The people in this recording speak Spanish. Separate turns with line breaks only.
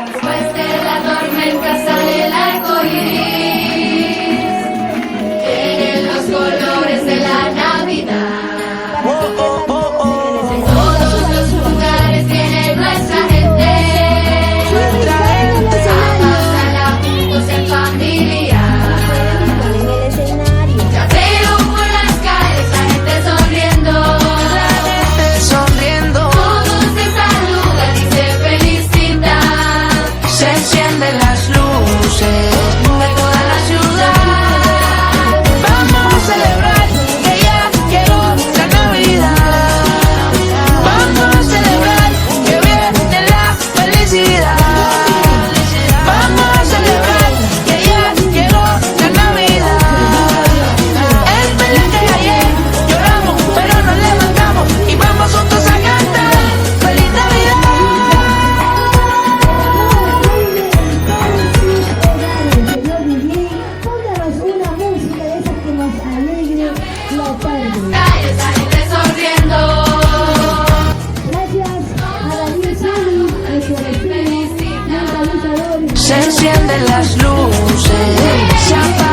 Después de la tormenta sale el arco iris, tienen los colores de la Navidad. En todos los lugares tiene nuestra gente, a pasarla juntos en familia. Ya veo por las calles la gente sonriendo. Todos se saludan y se felicitan.
Se encienden las luces de toda la ciudad. Vamos a celebrar que ya llegó la Navidad. Vamos a celebrar que viene la felicidad. Vamos a celebrar que ya llegó la Navidad. Es verdad que ayer lloramos, pero nos levantamos y vamos juntos a cantar ¡Feliz Navidad!
Señor DJ, pónganos una música de esas que nos alegre la tarde.
Calles la gente sonriendo.
Gracias a Daniel Soli, nuestro vecino, Nunca Luchadores.
Se encienden las luces, se apagan